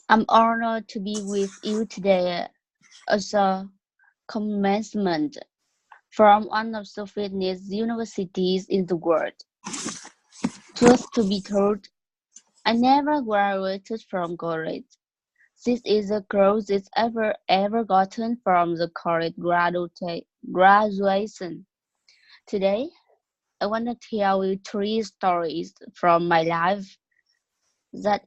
I'm honored to be with you today as a commencement from one of the finest universities in the world. Truth to be told, I never graduated from college. This is the closest ever gotten from the college graduation. Today, I want to tell you three stories from my life that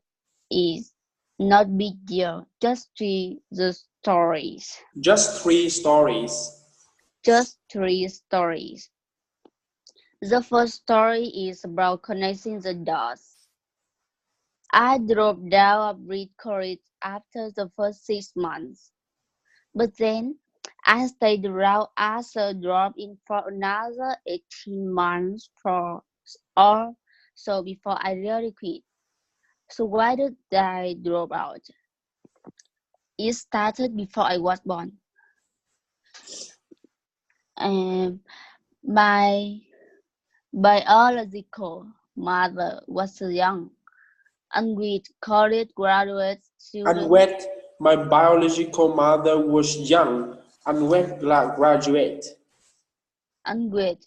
is not big deal, just three the stories. Just three stories. Just three stories. The first story is about connecting the dots. I dropped down a breed college after the first 6 months, but then I stayed around as a drop in for another 18 months or so before I really quit. So why did I drop out? It started before I was born. And my biological mother was a young, unwed college graduate student. Unwed, my biological mother was young. Unwed graduate. Unwed,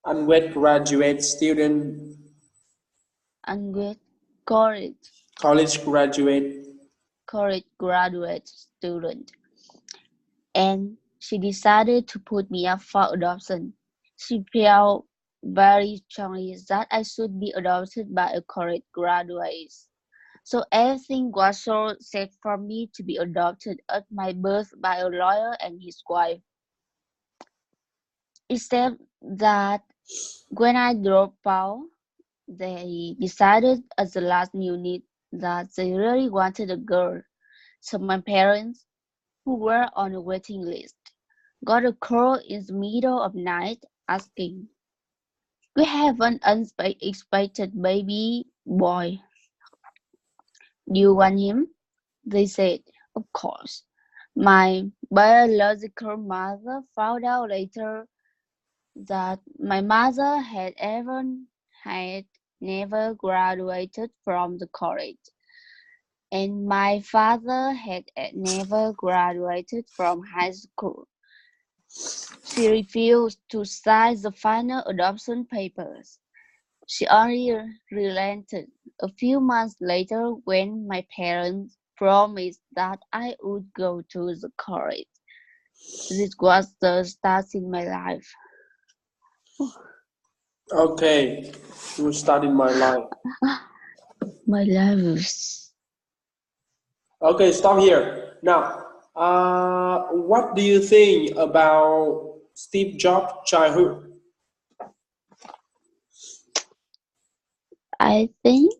Unwed graduate student. unwed college, College graduate. college graduate student. And she decided to put me up for adoption. She felt very strongly that I should be adopted by a college graduate. So everything was so set for me to be adopted at my birth by a lawyer and his wife. Except that when I dropped out, they decided as the last unit that they really wanted a girl. So my parents, who were on a waiting list, got a call in the middle of night asking, "We have an unexpected baby boy. Do you want him?" They said, "Of course." My biological mother found out later that my mother had never graduated from the college, and my father had never graduated from high school. She refused to sign the final adoption papers. She only relented a few months later when my parents promised that I would go to the college. This was the start in my life. Okay, you started my life. My life. Okay, stop here. Now, what do you think about Steve Jobs' childhood? I think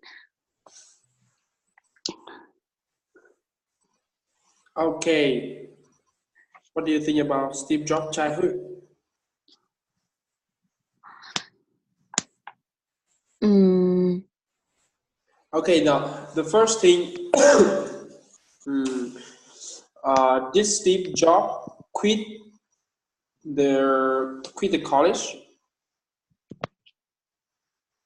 Okay, what do you think about Steve Jobs' childhood? mm, Okay, now the first thing, did Steve Jobs quit the college?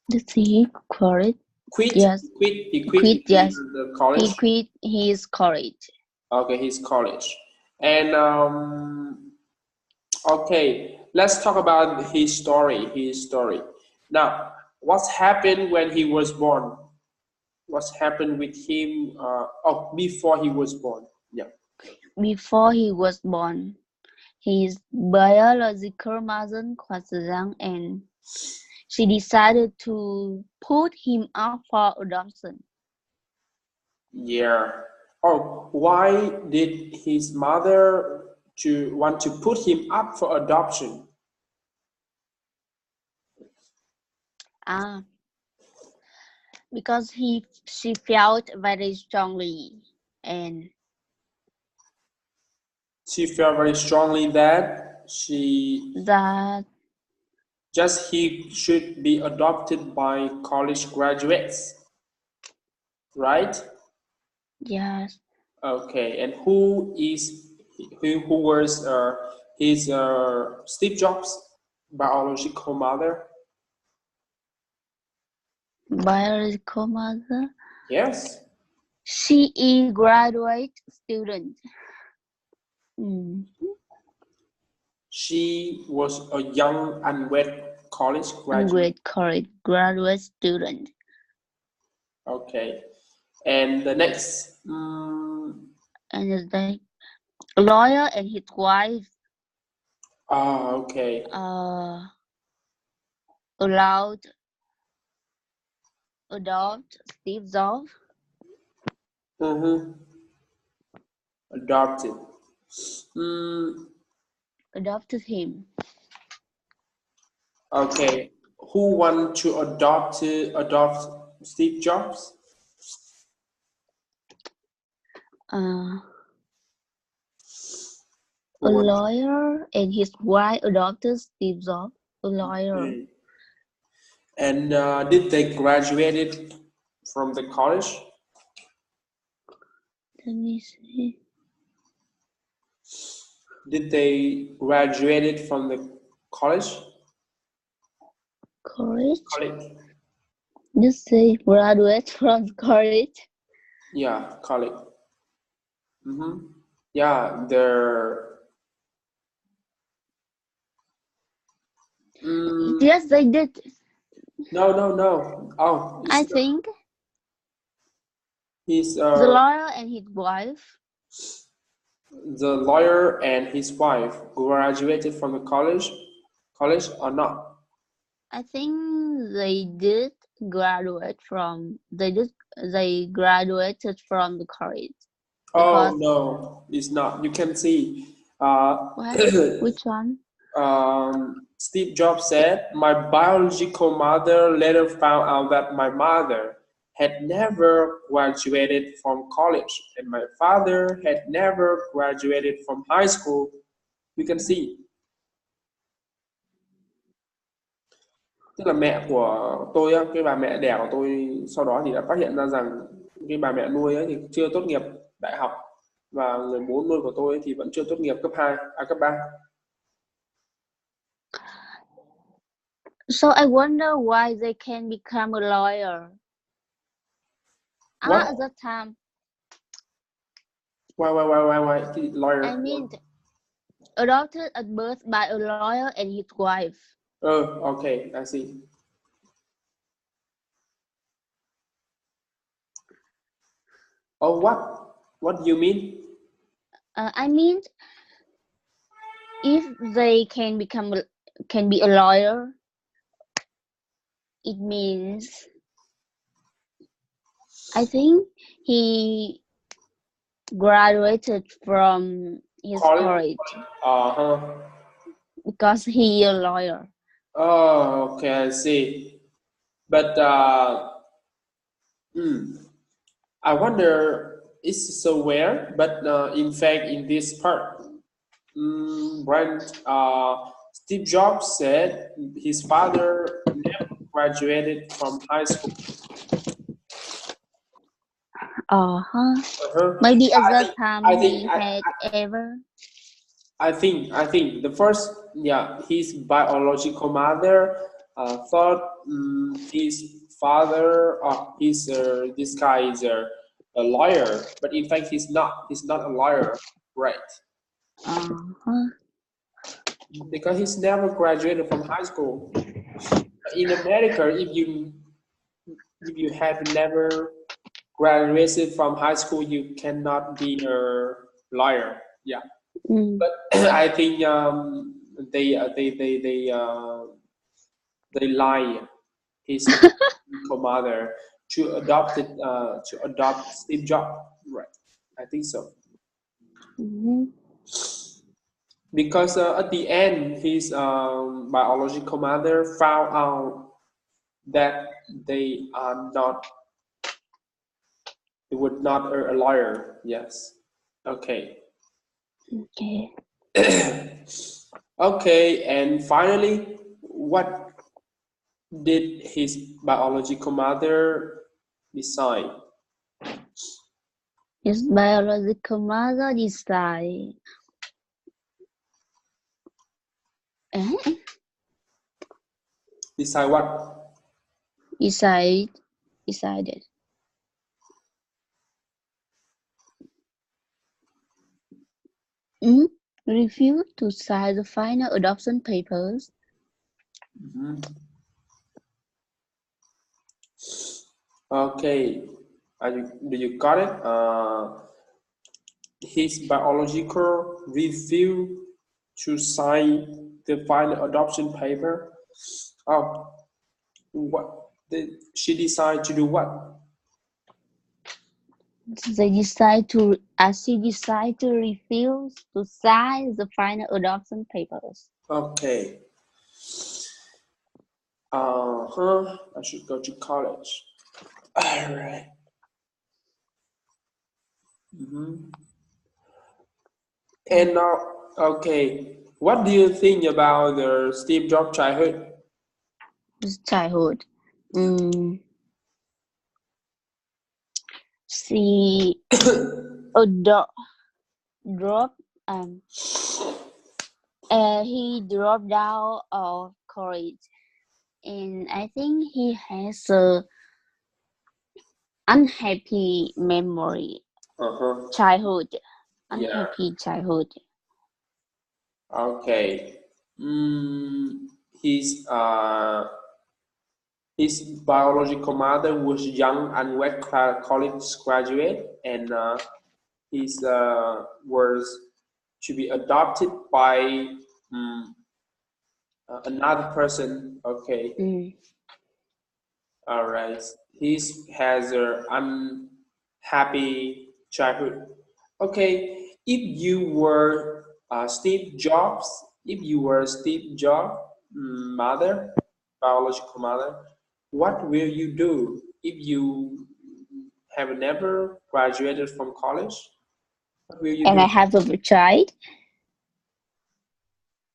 the thing correct. Quit, Yes, he quit. quit Yes, the he college. quit his college. Okay, his college, and okay, let's talk about his story. His story. Now, what's happened when he was born? What's happened with him? Before he was born. Yeah. Before he was born, his biological mother was young and she decided to put him up for adoption. Yeah. Oh, why did his mother to want to put him up for adoption? Ah, because she felt very strongly and She felt very strongly that that he should be adopted by college graduates, right? yes, Okay, and who was his Steve Jobs' biological mother? biological mother. Yes. She is graduate student. She was a young unwed college graduate. Great college graduate student. Okay. And the next, And is like a lawyer and his wife okay. allowed adopt Steve Jobs. Mm-hmm. Adopted. Mm, Adopted him. okay. Who want to adopt Steve Jobs? Uh, Who a want to? lawyer and his wife adopted Steve Jobs. A lawyer. Okay. And did they graduated from the college? Let me see. Did they graduated from the college? College. College. Just say graduate from college. Yeah, college. Mm-hmm. Yeah, they're. Yes, they did. No. Oh, I it's not. think He's the lawyer and his wife. the lawyer and his wife graduated from the college or not? I think they did graduate from. They graduated from the college Oh because no, it's not. You can see. what? Which one? Steve Jobs said, "My biological mother later found out that my mother had never graduated from college, and my father had never graduated from high school." You can see. Tức là mẹ của tôi á, cái bà mẹ đẻ của tôi sau đó thì đã phát hiện ra rằng cái bà mẹ nuôi ấy thì chưa tốt nghiệp đại học, và người bố nuôi của tôi ấy thì vẫn chưa tốt nghiệp cấp 2, cấp 3. So I wonder why they can become a lawyer. What? At that time, Why? The lawyer. I mean, adopted at birth by a lawyer and his wife. Oh, okay, I see. Oh, what? What do you mean? I mean, if they can be a lawyer, it means I think he graduated from his College? college Uh-huh. because he a lawyer. Oh, okay, I see. But I wonder, it's so rare, but in fact, in this part, Brent, Steve Jobs said his father never graduated from high school. Uh-huh. Maybe at I that think, time I he think, I, had ever. I think the first, yeah, his biological mother thought his father, he's this guy is a lawyer, but in fact he's not. He's not a lawyer, right? Because he's never graduated from high school. In America, if you have never graduated from high school, you cannot be a lawyer. Yeah. But I think they uh, they they they uh, they lie his biological mother to adopt Steve Jobs, right? I think so, because at the end his biological mother found out that they are not they would not a lawyer. Yes. Okay. Okay. Okay, and finally, what did his biological mother decide? His biological mother decided. Decide what? Decided. mm, refused to sign the final adoption papers. Mhm. Okay, do you got it? His biological review to sign the final adoption paper. Oh, what did she decide to do? What? She decided to refuse to sign the final adoption papers. Okay. Uh-huh. I should go to college. All right. Mm-hmm. And now, okay, what do you think about the Steve Jobs childhood? His childhood. Mm, she ado- dropped he dropped out of college, and I think he has a unhappy memory Uh-huh. childhood, Yeah. unhappy childhood. Okay. Mm, his uh his biological mother was young and wet college graduate, and his was to be adopted by um, another person. Okay. Mm. All right. He has an unhappy childhood. Okay. If you were Steve Jobs' mother, biological mother, what will you do if you have never graduated from college? What will you And I do? have a child.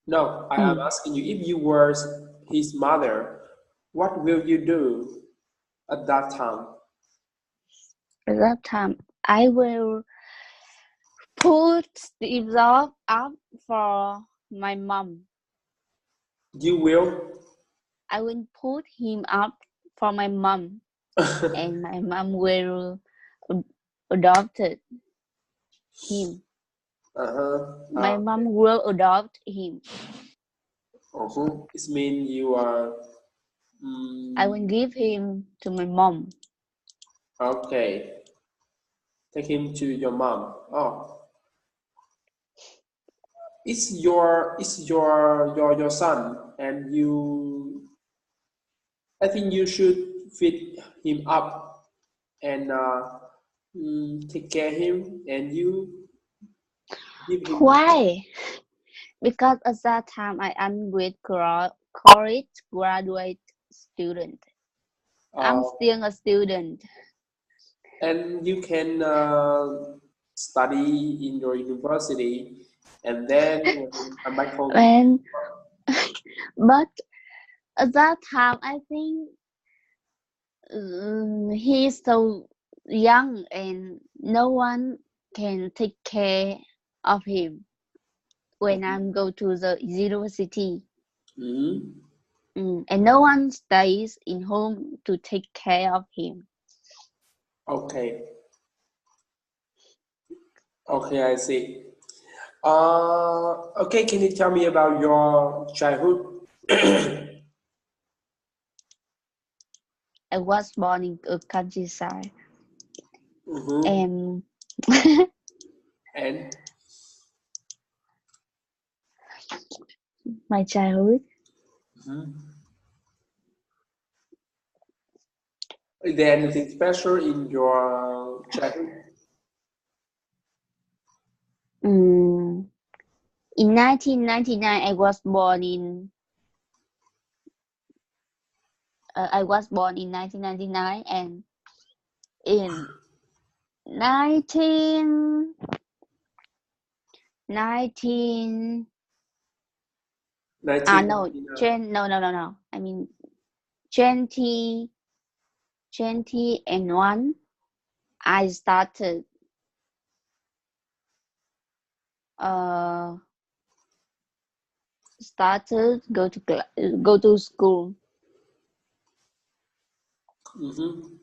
No, I am Mm. asking you, if you were his mother, what will you do at that time? At that time, I will put Steve Jobs up for my mom. You will. I will put him up for my mom, and my mom will adopted him. Uh-huh. My mom will adopt him. Uh-huh. It means you are I will give him to my mom. okay. Take him to your mom. Oh, it's your son, and you. I think you should feed him up and take care of him, and you give him. Why? Because at that time I am with college graduate student. I'm Uh, still a student. and you can study in your university, and then when you come back home. And but at that time I think he's so young and no one can take care of him when I'm go to the university. Mhm. And no one stays in home to take care of him. Okay, okay, I see. Okay, can you tell me about your childhood? I was born in a countryside, Mm-hmm. and And my childhood. mhm. Is there anything special in your childhood? Mm, in 1999, I was born in 1999, and in 19 19 no, 1999. no. I mean 20 20 and 1. I uh started go to school. Mm-hmm.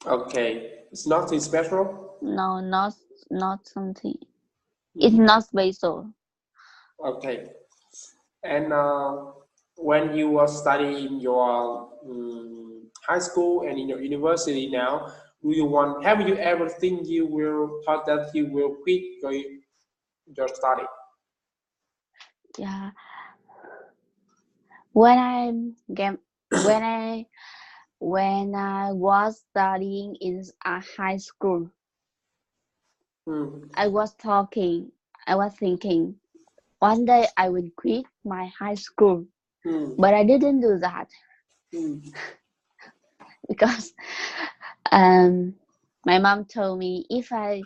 Okay, it's nothing special. No, not something. It's not special. Okay. And when you were studying in your high school and in your university now, have you ever think you will thought that you will quit your study? Yeah. When I get when I when I was studying in a high school, Hmm. I was thinking one day I will quit my high school, Hmm. but I didn't do that Hmm. because um my mom told me if I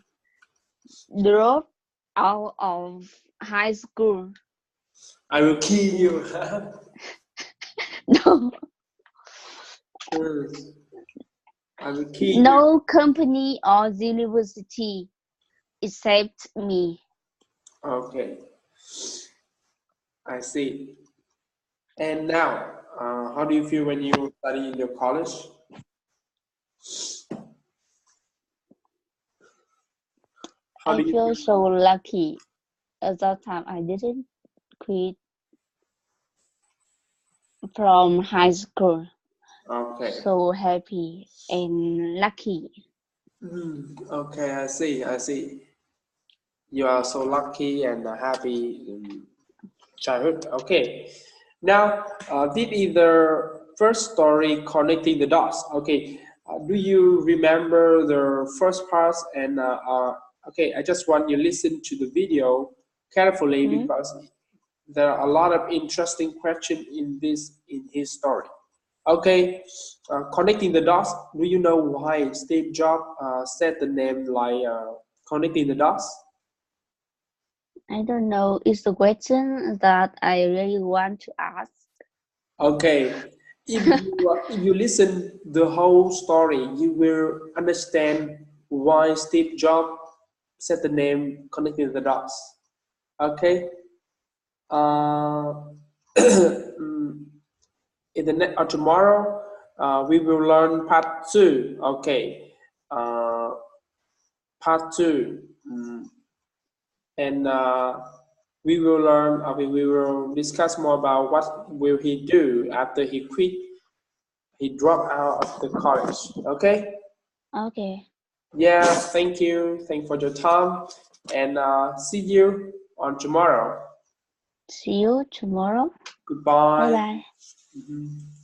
drop out of high school, I will kill you. no, Hmm. I will kill you. no company or university accept me. Okay, I see. And now, how do you feel when you study in your college? How I do you feel feel? so lucky. At that time, I didn't quit from high school. Okay. So happy and lucky. Okay, I see. I see. You are so lucky and happy in childhood. Okay. Now, this is the first story connecting the dots. Okay. Do you remember the first part? And okay, I just want you to listen to the video carefully Hmm? because there are a lot of interesting questions in his story. Okay, connecting the dots. Do you know why Steve Jobs said the name like connecting the dots? I don't know. It's a question that I really want to ask. Okay, if you listen the whole story, you will understand why Steve Jobs said the name connecting the dots. Okay. Uh, in the next or tomorrow, we will learn part two. Okay. Uh, part two. And we will learn, we will discuss more about what will he do after he quit, he dropped out of the college. Okay. Okay. Yeah, thank you. Thank for your time, and see you on tomorrow. See you tomorrow. Bye Goodbye. bye. Mhm.